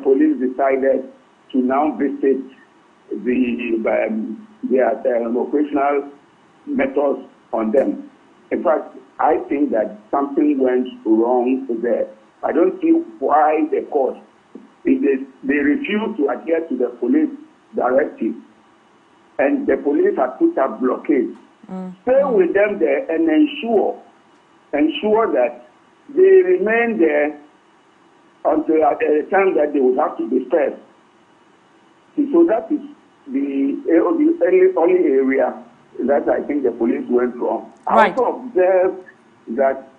police decided to now visit their operational methods on them. In fact, I think that something went wrong there. I don't see why the court, if they refused to adhere to the police directive, and the police have put up blockades. Stay with them there and ensure that they remain there until at the time that they will have to disperse. So that is the only area that I think the police went wrong. I also observed that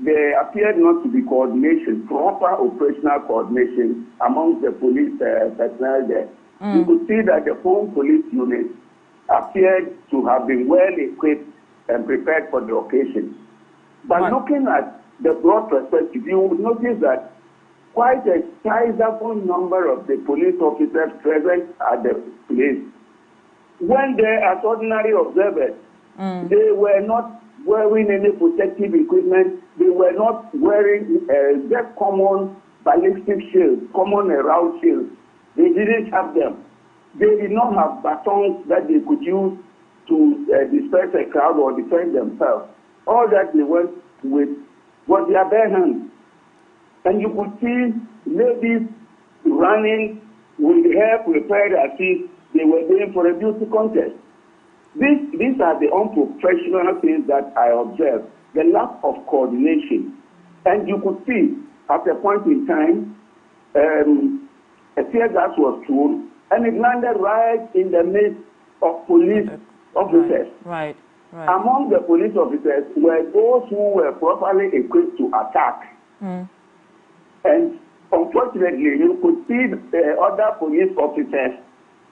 there appeared not to be coordination, proper operational coordination among the police personnel there. You could see that the home police unit appeared to have been well equipped and prepared for the occasion. But looking at the broad perspective, you would notice that quite a sizable number of the police officers present at the place, when they as ordinary observers, they were not wearing any protective equipment. They were not wearing just common ballistic shields, common round shields. They didn't have them. They did not have batons that they could use to disperse a crowd or defend themselves. All that they went with was their bare hands. And you could see ladies running with hair prepared as if they were going for a beauty contest. These are the unprofessional things that I observed, the lack of coordination. And you could see at a point in time, a tear gas was thrown, and it landed right in the midst of police officers. Right. Among the police officers were those who were properly equipped to attack. And unfortunately, you could see other police officers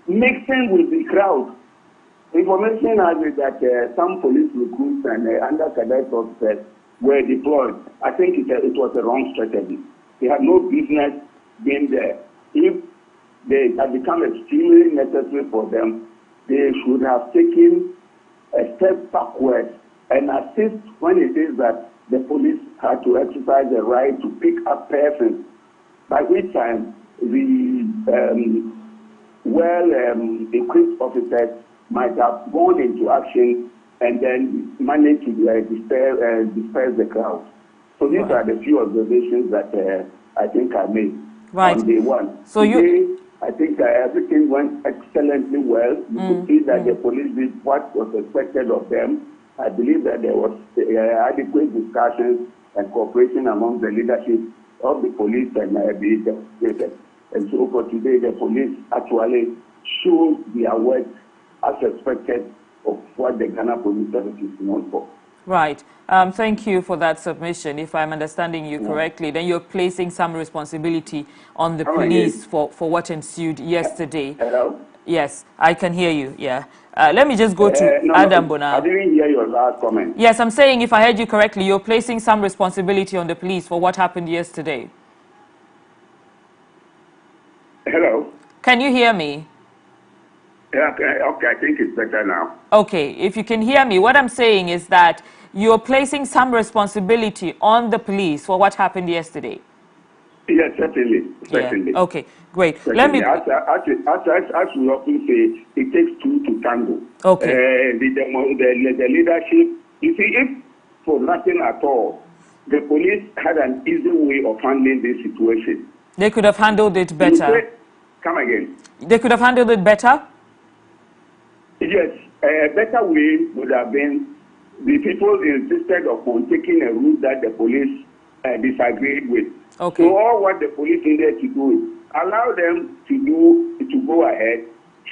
mixing with the crowd. Information has it that some police recruits and under-cadet officers were deployed. I think it was a wrong strategy. They had no business being there. If they had become extremely necessary for them, they should have taken a step backwards and assist when it is that the police had to exercise the right to pick up persons, by which time the well-equipped officers might have gone into action and then managed to disperse the crowd. So these are the few observations that I think I made on day one. So I think everything went excellently well. You could see that the police did what was expected of them. I believe that there was adequate discussions and cooperation among the leadership of the police and the investigators. And so for today, the police actually showed their work as expected of what the Ghana Police Service is known for. Right. Thank you for that submission. If I'm understanding you correctly, then you're placing some responsibility on the police for what ensued yesterday. Hello? Yes, I can hear you. Yeah. Let me just go to Adam Bona. I didn't hear your last comment. Yes, I'm saying if I heard you correctly, you're placing some responsibility on the police for what happened yesterday. Hello? Can you hear me? Yeah, okay, I think it's better now. Okay, if you can hear me, what I'm saying is that you're placing some responsibility on the police for what happened yesterday. Yes, certainly. Yeah. Okay, great. Certainly. Let me. As we often say, it takes two to tango. Okay. The leadership. You see, if for nothing at all, the police had an easy way of handling this situation. They could have handled it better. Come again. They could have handled it better. Yes, a better way would have been the people insisted upon taking a route that the police disagreed with. Okay. So all what the police needed to do is allow them to go ahead,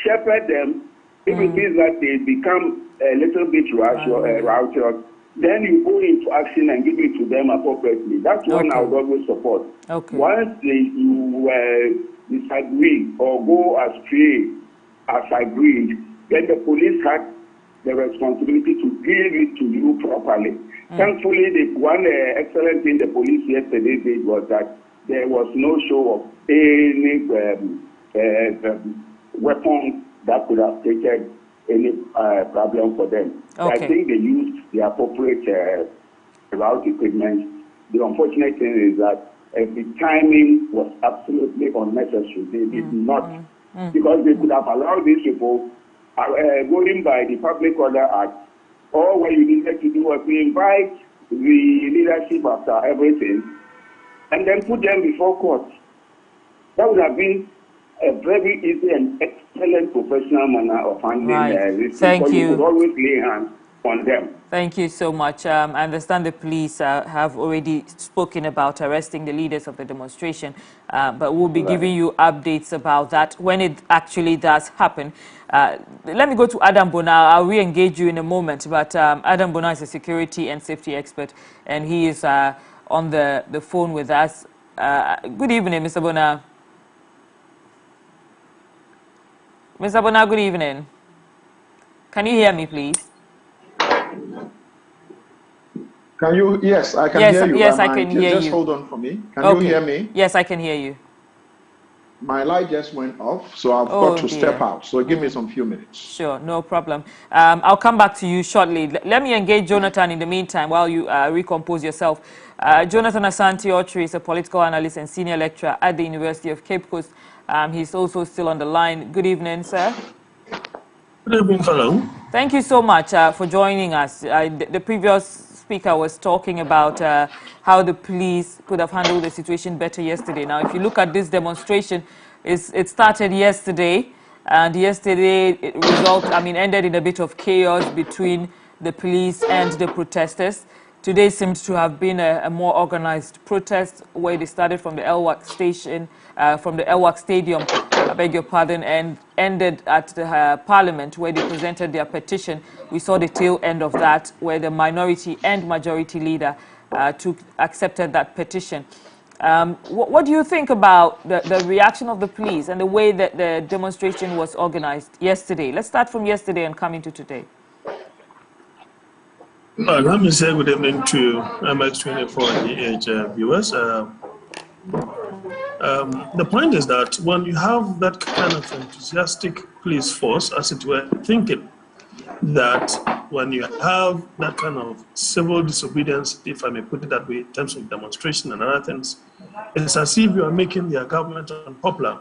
shepherd them. If it is that they become a little bit routed, then you go into action and give it to them appropriately. That's one I would always support. Okay. Once you disagree or go astray as agreed, then the police had the responsibility to give it to you properly. Thankfully, the one excellent thing the police yesterday did was that there was no show of any weapons that could have taken any problem for them. Okay. I think they used the appropriate route equipment. The unfortunate thing is that the timing was absolutely very unnecessary. They did not, because they could have allowed these people, going by the Public Order Act, or what you needed to do was to invite the leadership after everything, and then put them before court. That would have been a very easy and excellent professional manner of handling this. Thank you. You could always lay hands on them. Thank you so much. I understand the police have already spoken about arresting the leaders of the demonstration, but we'll be giving you updates about that when it actually does happen. Let me go to Adam Bona. I'll re-engage you in a moment, but Adam Bona is a security and safety expert, and he is on the phone with us. Good evening, Mr. Bona. Mr. Bona, good evening. Can you hear me, please? Can you? Yes, I can hear you. Yes, I can hear you. Just hold on for me. Can you hear me? Yes, I can hear you. My light just went off, so I've got to step out. So give me some few minutes. Sure, no problem. I'll come back to you shortly. Let me engage Jonathan in the meantime while you recompose yourself. Jonathan Asante-Otri is a political analyst and senior lecturer at the University of Cape Coast. He's also still on the line. Good evening, sir. Good evening, fellow. Thank you so much for joining us. The previous speaker was talking about how the police could have handled the situation better yesterday. Now, if you look at this demonstration, it started yesterday, and yesterday it ended in a bit of chaos between the police and the protesters. Today seems to have been a more organized protest where they started from the Elwak station, from the Elwak Stadium, I beg your pardon, and ended at the Parliament where they presented their petition. We saw the tail end of that where the minority and majority leader accepted that petition. What do you think about the reaction of the police and the way that the demonstration was organized yesterday? Let's start from yesterday and come into today. Let me say good evening to MX24 and the EH viewers. The point is that when you have that kind of enthusiastic police force, as it were, thinking that when you have that kind of civil disobedience, if I may put it that way, in terms of demonstration and other things, it's as if you are making their government unpopular.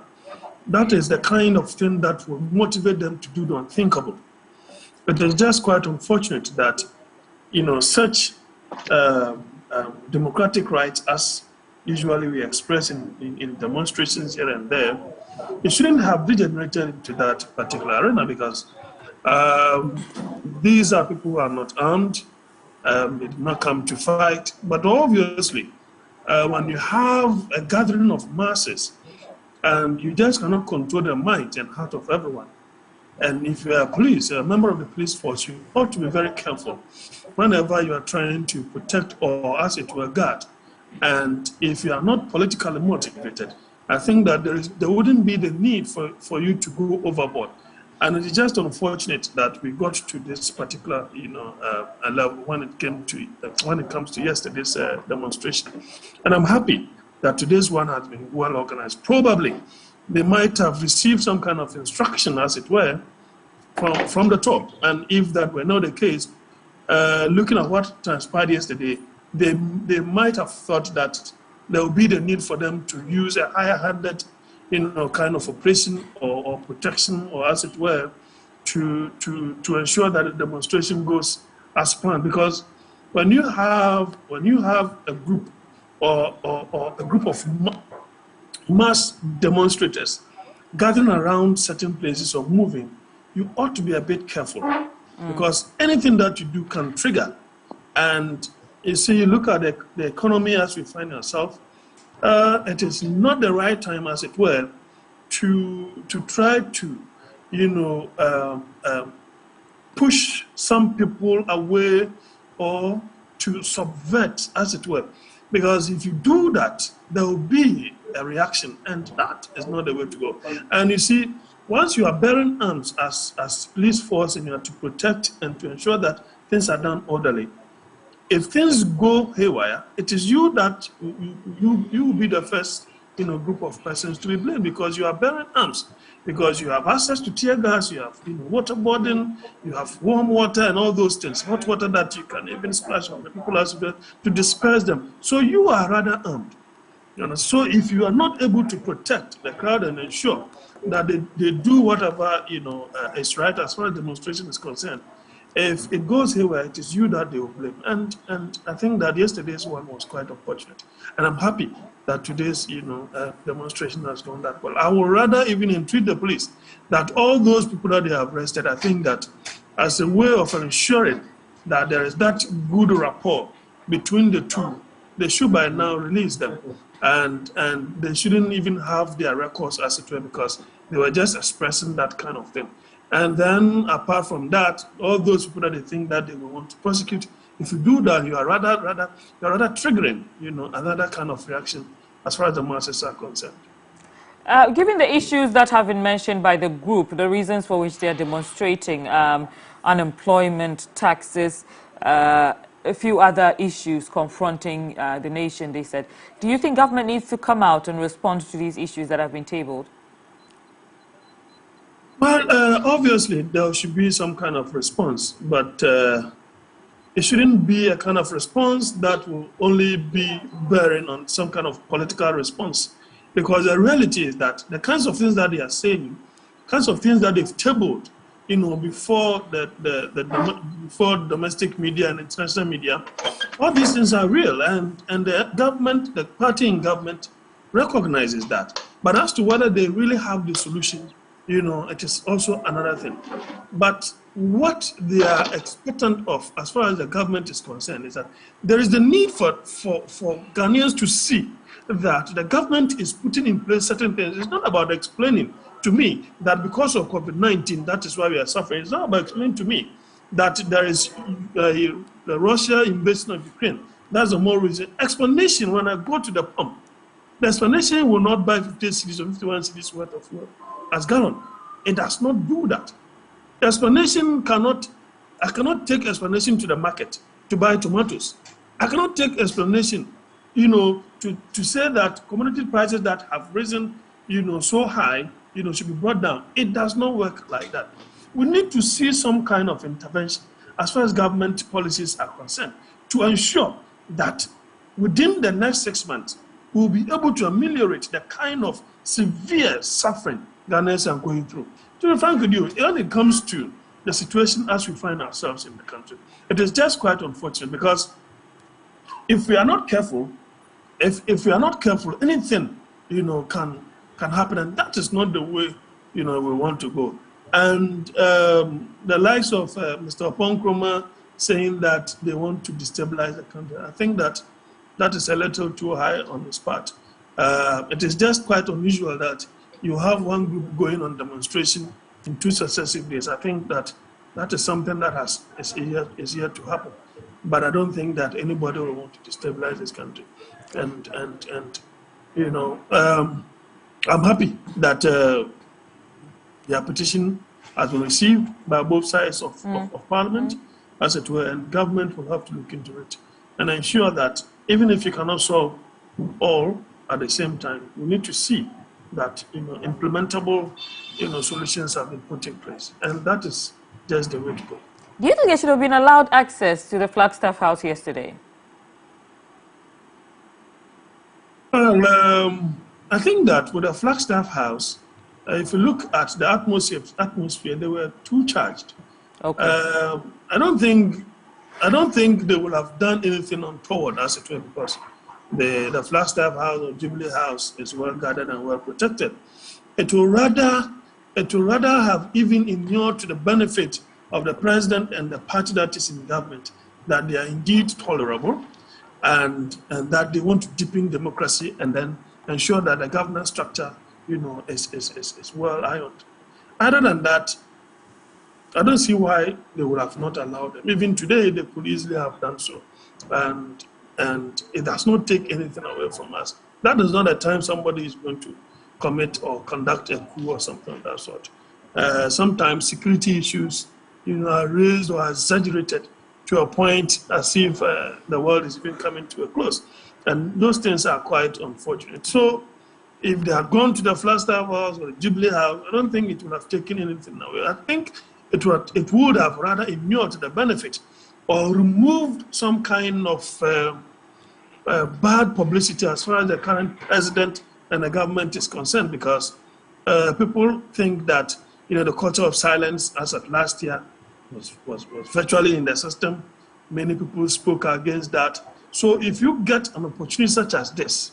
That is the kind of thing that will motivate them to do the unthinkable. It is just quite unfortunate that such democratic rights as usually we express in demonstrations here and there, it shouldn't have degenerated into that particular arena because these are people who are not armed, they did not come to fight, but obviously when you have a gathering of masses and you just cannot control the mind and heart of everyone, and if you are police, a member of the police force, you ought to be very careful whenever you are trying to protect or, as it were, guard. And if you are not politically motivated, I think that there wouldn't be the need for you to go overboard. And it is just unfortunate that we got to this particular, level when it comes to yesterday's demonstration. And I'm happy that today's one has been well organized. Probably they might have received some kind of instruction, as it were, from the top. And if that were not the case, looking at what transpired yesterday, they might have thought that there would be the need for them to use a higher-handed, kind of operation or protection, or as it were, to ensure that the demonstration goes as planned. Because when you have a group or a group of mass demonstrators gathering around certain places or moving, you ought to be a bit careful because anything that you do can trigger. And you see, you look at the economy as we find ourselves, it is not the right time, as it were, to try to, push some people away or to subvert, as it were. Because if you do that, there will be a reaction, and that is not the way to go. And you see, once you are bearing arms as police force and you are to protect and to ensure that things are done orderly, if things go haywire, it is you that you will be the first group of persons to be blamed because you are bearing arms, because you have access to tear gas, you have waterboarding, you have warm water and all those things, hot water that you can even splash on the people as well to disperse them. So you are rather armed. So if you are not able to protect the crowd and ensure that they do whatever is right as far as demonstration is concerned, if it goes haywire, it is you that they will blame. And I think that yesterday's one was quite unfortunate. And I'm happy that today's demonstration has gone that well. I would rather even entreat the police that all those people that they have arrested, I think that as a way of ensuring that there is that good rapport between the two, they should by now release them. And they shouldn't even have their records as it were, because they were just expressing that kind of thing. And then apart from that, all those people that they think that they will want to prosecute, if you do that, you are rather triggering, another kind of reaction as far as the masses are concerned. Given the issues that have been mentioned by the group, the reasons for which they are demonstrating, unemployment, taxes, a few other issues confronting the nation, they said, do you think government needs to come out and respond to these issues that have been tabled? Well, obviously, there should be some kind of response, but it shouldn't be a kind of response that will only be bearing on some kind of political response. Because the reality is that the kinds of things that they are saying, kinds of things that they've tabled, before before domestic media and international media, all these things are real, and the government, the party in government, recognizes that. But as to whether they really have the solution, it is also another thing. But what they are expectant of, as far as the government is concerned, is that there is the need for Ghanaians to see that the government is putting in place certain things. It's not about explaining to me that because of COVID-19, that is why we are suffering. It's not about explaining to me that there is the Russia invasion of Ukraine. That's the more reason. Explanation, when I go to the pump, the explanation will not buy 50 cedis or 51 cedis worth of fuel as gallon. It does not do that. Explanation I cannot take explanation to the market to buy tomatoes. I cannot take explanation, to say that commodity prices that have risen, so high, should be brought down. It does not work like that. We need to see some kind of intervention as far as government policies are concerned to ensure that within the next 6 months, we'll be able to ameliorate the kind of severe suffering Ghanaians are going through. To be frank with you, when it comes to the situation as we find ourselves in the country, it is just quite unfortunate, because if we are not careful, if we are not careful, anything can happen, and that is not the way we want to go. And the likes of Mr. Oponkroma saying that they want to destabilize the country, I think that is a little too high on his part. It is just quite unusual that you have one group going on demonstration in 2 successive days. I think that is something that is yet to happen. But I don't think that anybody will want to destabilize this country. And I'm happy that their petition has been received by both sides of Parliament, as it were, and government will have to look into it and ensure that even if you cannot solve all at the same time, we need to see that implementable solutions have been put in place, and that is just the way to go. Do you think they should have been allowed access to the Flagstaff House yesterday? Well, I think that with the Flagstaff House, if you look at the atmosphere, they were too charged. Okay. I don't think they would have done anything untoward, as it were, because the Flagstaff House or Jubilee House is well guarded and well protected. It will rather have even inured to the benefit of the president and the party that is in government, that they are indeed tolerable, and that they want to deepen democracy and then ensure that the governance structure, is well ironed. Other than that, I don't see why they would have not allowed them. Even today, they could easily have done so. And it does not take anything away from us. That is not a time somebody is going to commit or conduct a coup or something of that sort. Sometimes security issues, are raised or exaggerated to a point as if the world is even coming to a close. And those things are quite unfortunate. So if they had gone to the Flagstaff House or the Jubilee House, I don't think it would have taken anything away. I think it would have rather inured to the benefit or removed some kind of bad publicity as far as the current president and the government is concerned, because people think that the culture of silence as of last year was virtually in the system. Many people spoke against that. So if you get an opportunity such as this,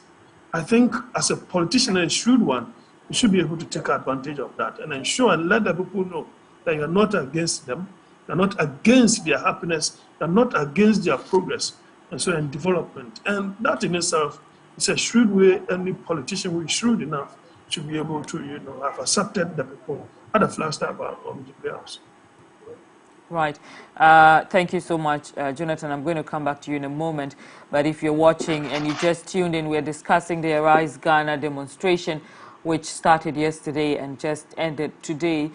I think as a politician and a shrewd one, you should be able to take advantage of that and ensure and let the people know that you're not against them, you're not against their happiness, you're not against their progress, and so in development. And that in itself is a shrewd way any politician who is shrewd enough should be able to, have accepted the people at the flagstaff of the players. Right. Thank you so much, Jonathan. I'm going to come back to you in a moment. But if you're watching and you just tuned in, we're discussing the Arise Ghana demonstration, which started yesterday and just ended today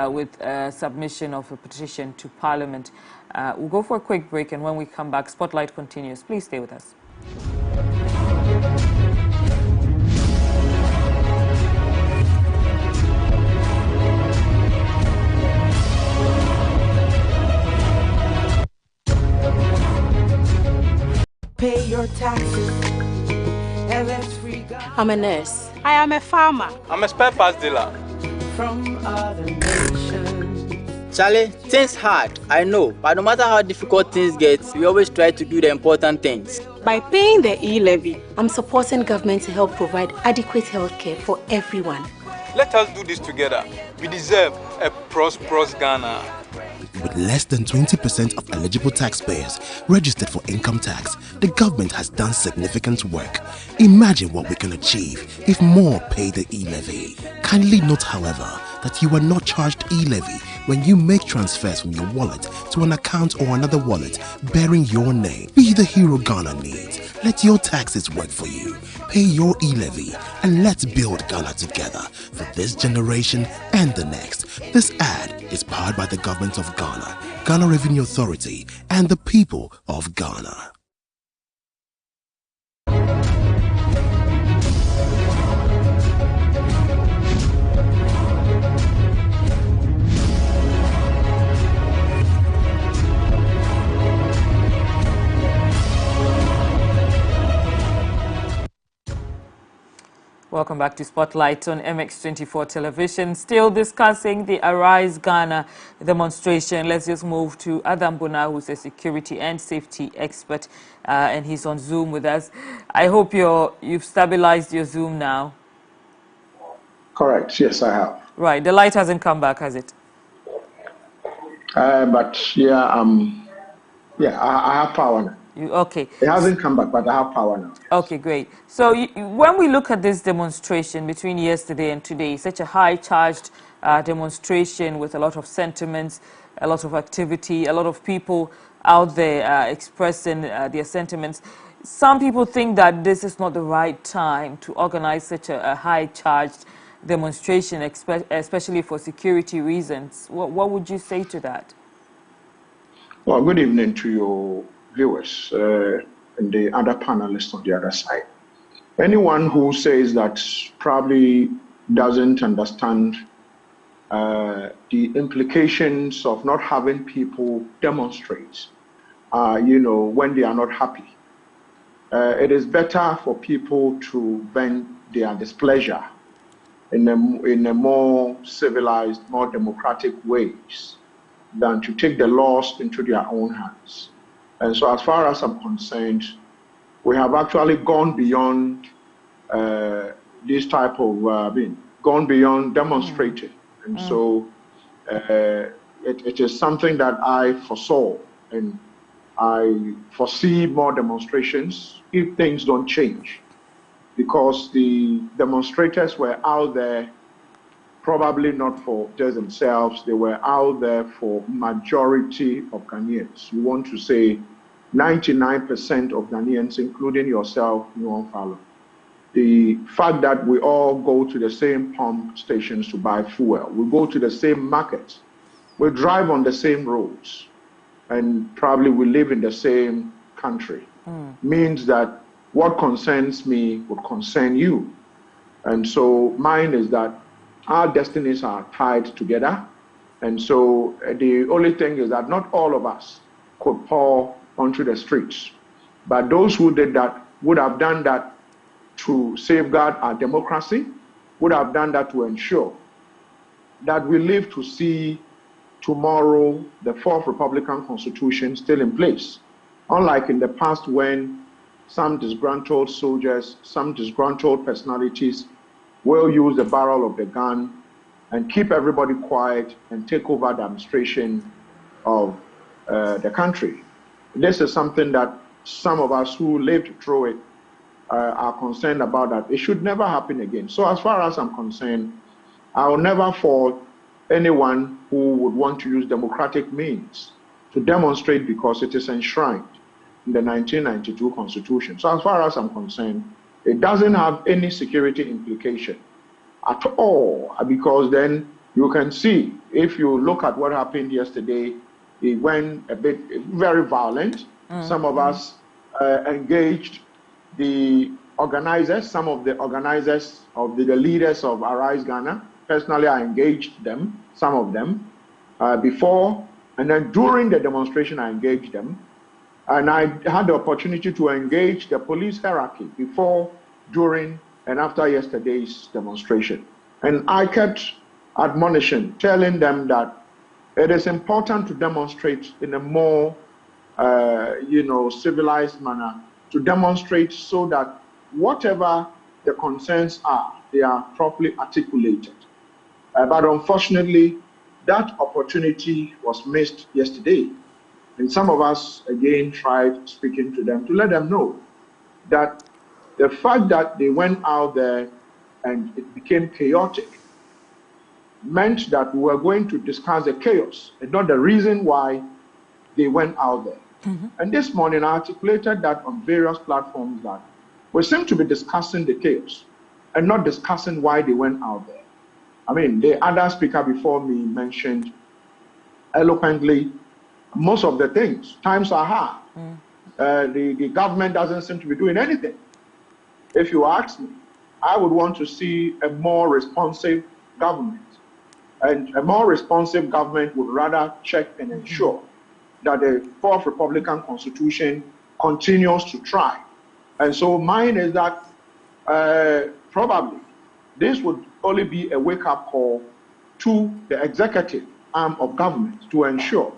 with submission of a petition to Parliament. We'll go for a quick break, and when we come back, Spotlight continues. Please stay with us. Pay your taxes and let's free God. I'm a nurse. I am a farmer. I'm a spare parts dealer. From other nations. Charlie, things hard, I know, but no matter how difficult things get, we always try to do the important things. By paying the e-levy, I'm supporting government to help provide adequate health care for everyone. Let us do this together. We deserve a prosperous Ghana. With less than 20% of eligible taxpayers registered for income tax, the government has done significant work. Imagine what we can achieve if more pay the e-levy. Kindly note, however, that you are not charged e-levy when you make transfers from your wallet to an account or another wallet bearing your name. Be the hero Ghana needs. Let your taxes work for you. Pay your e-levy and let's build Ghana together for this generation and the next. This ad is powered by the government of Ghana, Ghana Revenue Authority, and the people of Ghana. Welcome back to Spotlight on MX24 television. Still discussing the Arise Ghana demonstration. Let's just move to Adam Bona, who's a security and safety expert, and he's on Zoom with us. I hope you've stabilized your Zoom now. Correct. Yes, I have. Right. The light hasn't come back, has it? But yeah, I have power now. Okay. It hasn't come back, but I have power now. Okay, great. So when we look at this demonstration between yesterday and today, such a high-charged demonstration with a lot of sentiments, a lot of activity, a lot of people out there expressing their sentiments, some people think that this is not the right time to organize such a high-charged demonstration, especially for security reasons. What would you say to that? Well, good evening to your viewers and the other panelists on the other side. Anyone who says that probably doesn't understand the implications of not having people demonstrate, when they are not happy. It is better for people to vent their displeasure in a more civilized, more democratic ways than to take the laws into their own hands. And so as far as I'm concerned, we have actually gone beyond this type of, gone beyond demonstrating. And so it is something that I foresaw, and I foresee more demonstrations if things don't change, because the demonstrators were out there probably not for just themselves, they were out there for majority of Ghanaians. You want to say 99% of Ghanaians, including yourself, Follow. The fact that we all go to the same pump stations to buy fuel, we go to the same markets, we drive on the same roads, and probably we live in the same country, means that what concerns me would concern you. And so mine is that our destinies are tied together. And so the only thing is that not all of us could pour onto the streets. But those who did that would have done that to safeguard our democracy, would have done that to ensure that we live to see tomorrow the fourth Republican Constitution still in place. Unlike in the past when some disgruntled soldiers, some disgruntled personalities will use the barrel of the gun and keep everybody quiet and take over the administration of the country. This is something that some of us who lived through it are concerned about, that it should never happen again. So as far as I'm concerned, I will never fault anyone who would want to use democratic means to demonstrate, because it is enshrined in the 1992 Constitution. So as far as I'm concerned, it doesn't have any security implication at all, because then you can see, if you look at what happened yesterday, it went a bit very violent. Some of us engaged the organizers, some of the organizers of the leaders of Arise Ghana. Personally, I engaged them, some of them, before, and then during the demonstration, I engaged them. And I had the opportunity to engage the police hierarchy before, during, and after yesterday's demonstration. And I kept admonishing, telling them that it is important to demonstrate in a more, civilized manner, to demonstrate so that whatever the concerns are, they are properly articulated. But unfortunately, that opportunity was missed yesterday. And some of us, again, tried speaking to them to let them know that the fact that they went out there and it became chaotic meant that we were going to discuss the chaos and not the reason why they went out there. And this morning, I articulated that on various platforms, that we seem to be discussing the chaos and not discussing why they went out there. I mean, the other speaker before me mentioned eloquently most of the things. Times are hard. The government doesn't seem to be doing anything. If you ask me, I would want to see a more responsive government. And a more responsive government would rather check and ensure that the fourth Republican Constitution continues to try. And so mine is that probably this would only be a wake-up call to the executive arm of government to ensure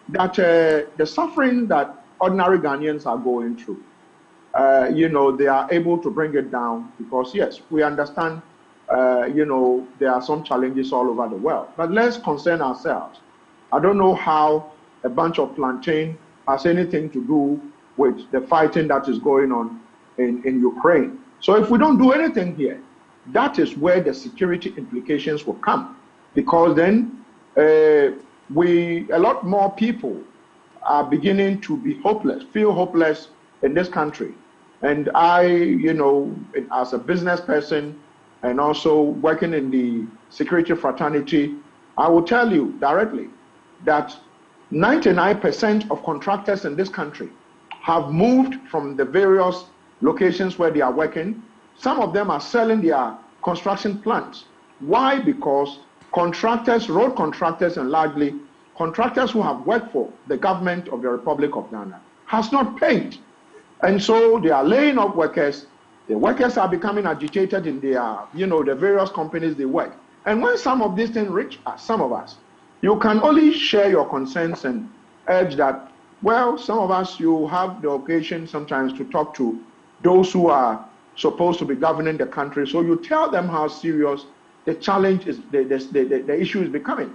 that the suffering that ordinary Ghanaians are going through, they are able to bring it down, because yes, we understand, there are some challenges all over the world, but let's concern ourselves. I don't know how a bunch of plantain has anything to do with the fighting that is going on in Ukraine. So if we don't do anything here, that is where the security implications will come, because then a lot more people are beginning to be hopeless, feel hopeless in this country. And I, as a business person and also working in the security fraternity, I will tell you directly that 99% of contractors in this country have moved from the various locations where they are working. Some of them are selling their construction plants. Why? Because contractors, road contractors, and largely contractors who have worked for the government of the Republic of Ghana has not paid. And so they are laying off workers. The workers are becoming agitated in their, the various companies they work. And when some of these things reach us, some of us, you can only share your concerns and urge that, well, some of us, you have the occasion sometimes to talk to those who are supposed to be governing the country. So you tell them how serious the challenge is, the issue is becoming.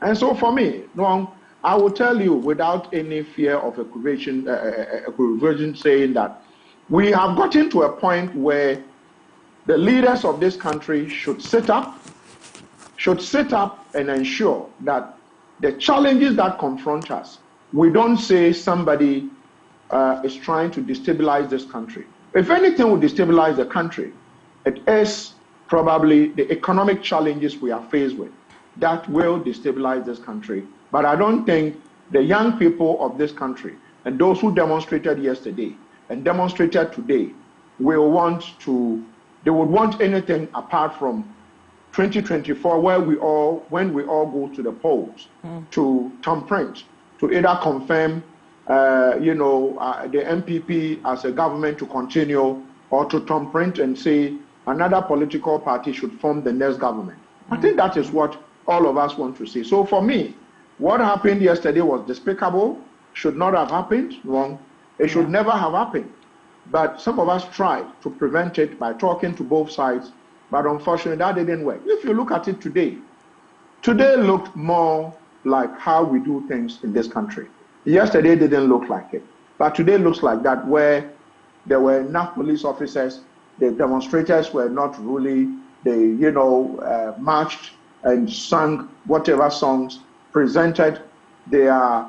And so for me, Noam, I will tell you without any fear of equivocation saying that we have gotten to a point where the leaders of this country should sit up and ensure that the challenges that confront us, we don't say somebody is trying to destabilize this country. If anything will destabilize the country, it is probably the economic challenges we are faced with that will destabilize this country. But I don't think the young people of this country and those who demonstrated yesterday and demonstrated today they would want anything apart from 2024, when we all go to the polls to thumbprint, to either confirm the MPP as a government to continue or to thumbprint and say another political party should form the next government. I think that is what all of us want to see. So for me, what happened yesterday was despicable, should not have happened, wrong. It should never have happened. But some of us tried to prevent it by talking to both sides, but unfortunately that didn't work. If you look at it today looked more like how we do things in this country. Yesterday didn't look like it, but today looks like that, where there were enough police officers, the demonstrators were not really, they, marched and sang whatever songs, presented their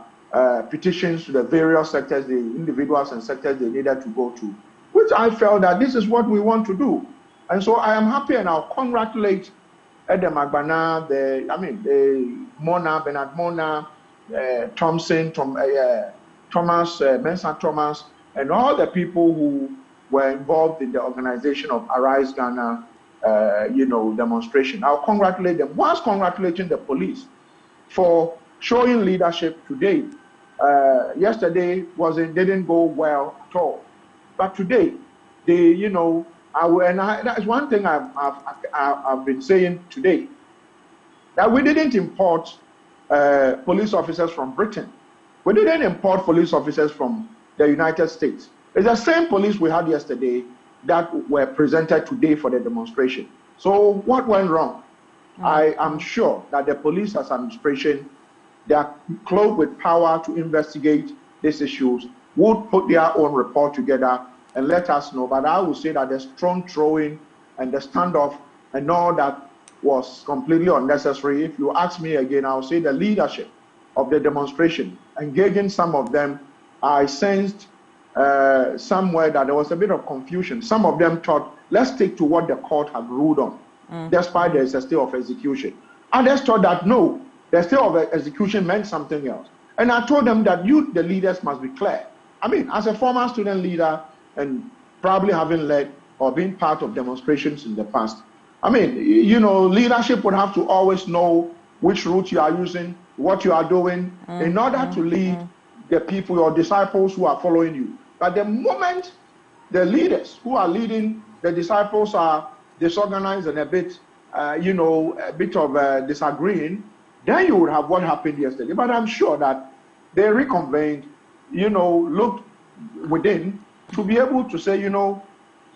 petitions to the various sectors, the individuals and sectors they needed to go to, which I felt that this is what we want to do. And so I am happy, and I'll congratulate Edem Agbana, Bernard Mona, Thompson, Thomas, Mensah Thomas, and all the people who were involved in the organization of Arise Ghana, demonstration. I'll congratulate them, whilst congratulating the police for showing leadership today. Yesterday didn't go well at all, but today, that's one thing I've been saying today, that we didn't import police officers from Britain. We didn't import police officers from the United States. It's the same police we had yesterday that were presented today for the demonstration. So what went wrong? I am sure that the police as administration, they are clothed with power to investigate these issues, would put their own report together and let us know. But I would say that the strong throwing and the standoff and all that was completely unnecessary. If you ask me again, I'll say the leadership of the demonstration, engaging some of them, I sensed somewhere that there was a bit of confusion. Some of them thought, let's stick to what the court had ruled on, despite there is a stay of execution. Others thought that no, the stay of execution meant something else. And I told them that you, the leaders, must be clear. I mean, as a former student leader and probably having led or been part of demonstrations in the past, I mean, leadership would have to always know which route you are using, what you are doing, in order to lead the people, your disciples who are following you. But the moment the leaders who are leading the disciples are disorganized and a bit of disagreeing, then you would have what happened yesterday. But I'm sure that they reconvened, looked within to be able to say,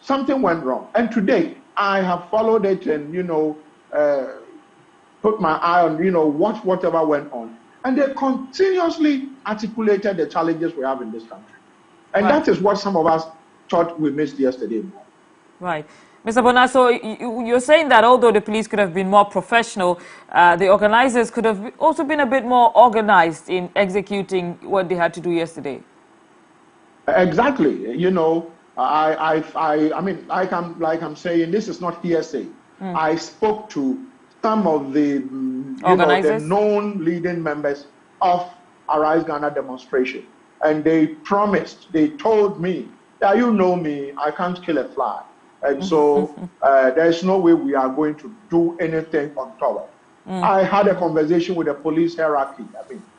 something went wrong. And today, I have followed it and, put my eye on, watch whatever went on. And they continuously articulated the challenges we have in this country. And that is what some of us thought we missed yesterday. Right. Mr. Bonaso, you're saying that although the police could have been more professional, the organizers could have also been a bit more organized in executing what they had to do yesterday. Exactly. I mean, like I'm saying, this is not hearsay. I spoke to some of the, the known leading members of Arise Ghana demonstration, and they promised, they told me that, me, I can't kill a fly. And so there's no way we are going to do anything untoward. I had a conversation with the police hierarchy.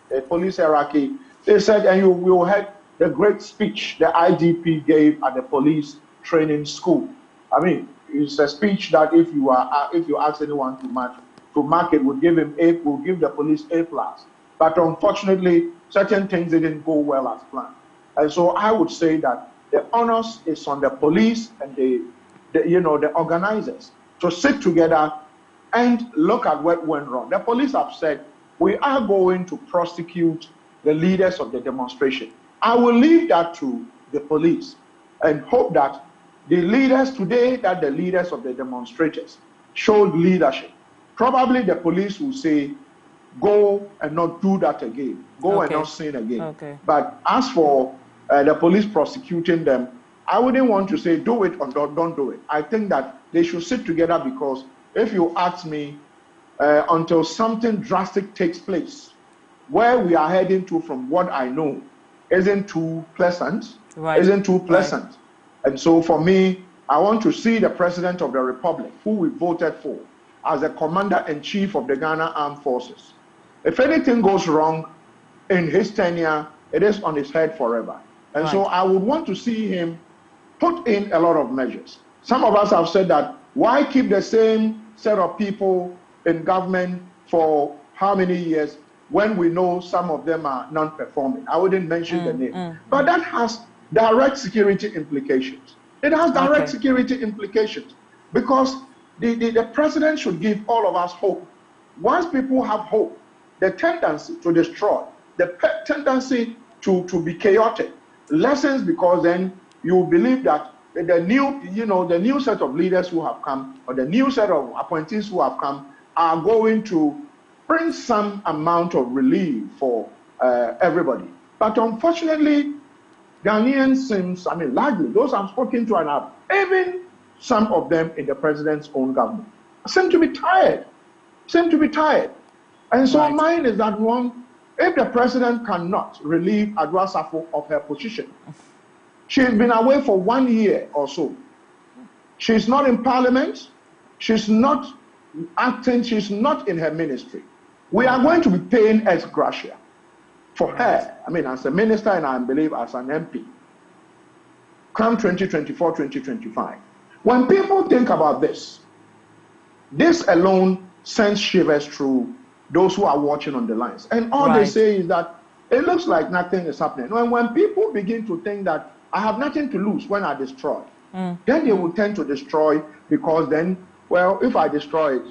The police hierarchy, they said, and you heard the great speech the IGP gave at the police training school. It's a speech that if you ask anyone to mark it, would give the police A+. But unfortunately, certain things didn't go well as planned. And so I would say that the onus is on the police and the organizers to sit together and look at what went wrong. The police have said, we are going to prosecute the leaders of the demonstration. I will leave that to the police and hope that the leaders of the demonstrators showed leadership. Probably the police will say, go and not do that again. Go and not sin again. But as for the police prosecuting them, I wouldn't want to say do it or don't do it. I think that they should sit together, because if you ask me, until something drastic takes place, where we are heading to from what I know isn't too pleasant, And so for me, I want to see the President of the Republic, who we voted for, as the Commander-in-Chief of the Ghana Armed Forces. If anything goes wrong in his tenure, it is on his head forever. And so Right. I would want to see him put in a lot of measures. Some of us have said that why keep the same set of people in government for how many years when we know some of them are non-performing? I wouldn't mention the name. But that has direct security implications. It has direct security implications because the president should give all of us hope. Once people have hope, the tendency to destroy, the tendency to be chaotic lessens, because then you believe that the new set of leaders who have come, or the new set of appointees who have come, are going to bring some amount of relief for everybody. But unfortunately, Ghanaians largely, those I'm speaking to, and even some of them in the president's own government, seem to be tired. And so mine is that one, if the president cannot relieve Adwa Safo of her position, she's been away for 1 year or so. She's not in parliament. She's not acting. She's not in her ministry. We are going to be paying ex gratia for her, as a minister, and I believe as an MP, come 2024, 2025. When people think about this alone sends shivers through those who are watching on the lines. And all they say is that it looks like nothing is happening. When people begin to think that I have nothing to lose when I destroy, then they will tend to destroy, because then, well, if I destroy it,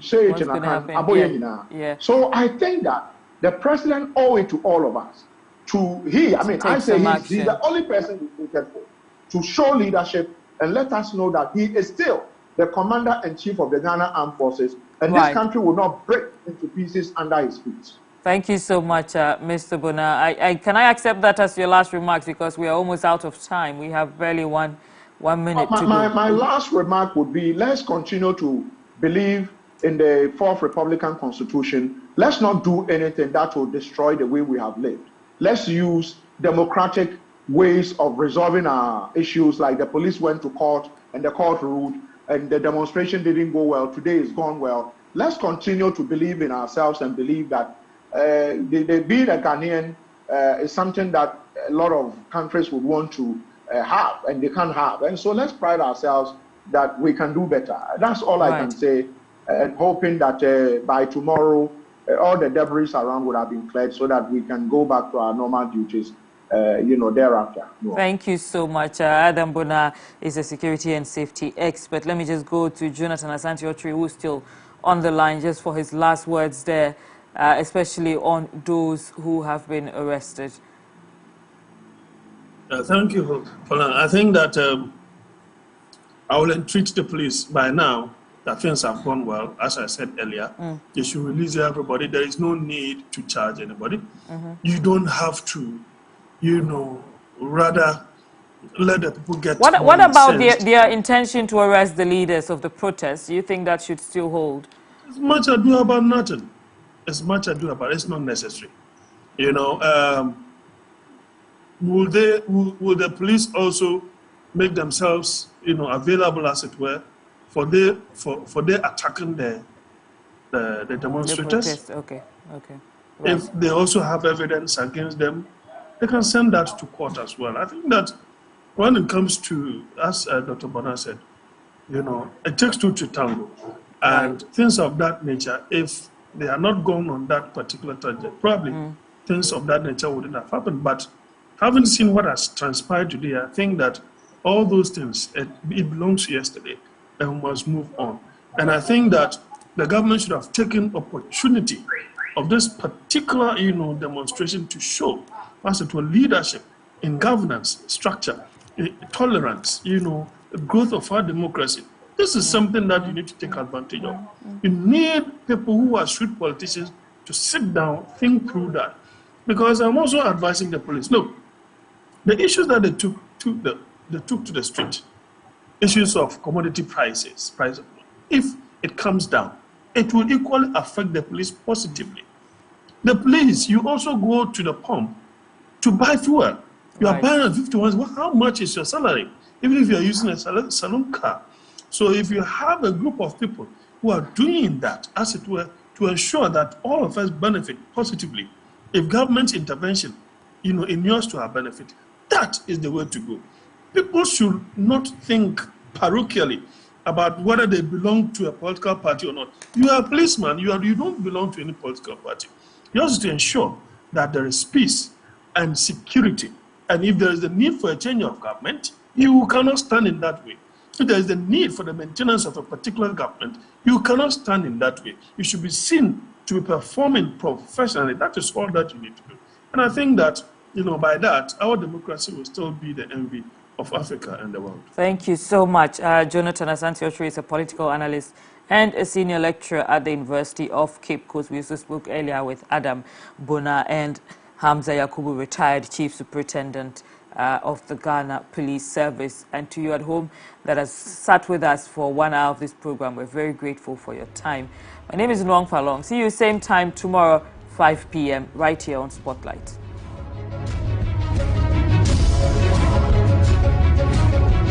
say it in a can. So I think that the president owe it to all of us he's the only person we voted for, to show leadership and let us know that he is still the commander-in-chief of the Ghana Armed Forces, and this country will not break into pieces under his feet. Thank you so much, Mr. Bona. Can I accept that as your last remarks, because we are almost out of time? We have barely one minute to go. My last remark would be, let's continue to believe in the Fourth Republican Constitution. Let's not do anything that will destroy the way we have lived. Let's use democratic ways of resolving our issues, like the police went to court and the court ruled, and the demonstration didn't go well. Today it's gone well. Let's continue to believe in ourselves and believe that being a Ghanaian is something that a lot of countries would want to have, and they can't have. And so let's pride ourselves that we can do better. That's all I can say, and hoping that by tomorrow, all the debris around would have been cleared so that we can go back to our normal duties thereafter. Thank you so much. Adam Bona is a security and safety expert. Let me just go to Jonathan Asante-Otri, who's still on the line, just for his last words there, especially on those who have been arrested. Thank you, Paula. I think that I will entreat the police by now that things have gone well. As I said earlier, they should release everybody. There is no need to charge anybody. You don't have to, rather let the people get. What about their intention to arrest the leaders of the protests? Do you think that should still hold? As much ado about nothing. As much ado about it's not necessary. Will the police also make themselves, available, as it were, for their attacking the demonstrators? The okay. Right. If they also have evidence against them, they can send that to court as well. I think that when it comes to, as Dr. Bona said, it takes two to tango. And things of that nature, if they are not going on that particular target, probably things of that nature wouldn't have happened. But having seen what has transpired today, I think that all those things, it belongs to yesterday, and we must move on. And I think that the government should have taken opportunity of this particular, demonstration to show, as it were, leadership in governance, structure, tolerance, the growth of our democracy. This is something that you need to take advantage of. You need people who are shrewd politicians to sit down, think through that. Because I'm also advising the police, look, the issues that they took to the street, issues of commodity prices, if it comes down, it will equally affect the police positively. The police, you also go to the pump to buy fuel. You are buying at 51. Well, how much is your salary? Even if you are using a saloon car. So if you have a group of people who are doing that, as it were, to ensure that all of us benefit positively, if government intervention inures to our benefit. That is the way to go. People should not think parochially about whether they belong to a political party or not. You are a policeman. You don't belong to any political party. You have to ensure that there is peace and security. And if there is a need for a change of government, you cannot stand in that way. If there is a need for the maintenance of a particular government, you cannot stand in that way. You should be seen to be performing professionally. That is all that you need to do. And I think that, by that, our democracy will still be the envy of Africa and the world. Thank you so much. Jonathan Asante-Oshiri is a political analyst and a senior lecturer at the University of Cape Coast. We also spoke earlier with Adam Bona and Hamza Yakubu, retired Chief Superintendent of the Ghana Police Service. And to you at home that has sat with us for 1 hour of this program, we're very grateful for your time. My name is Nwang Falong. See you same time tomorrow, 5 p.m. right here on Spotlight.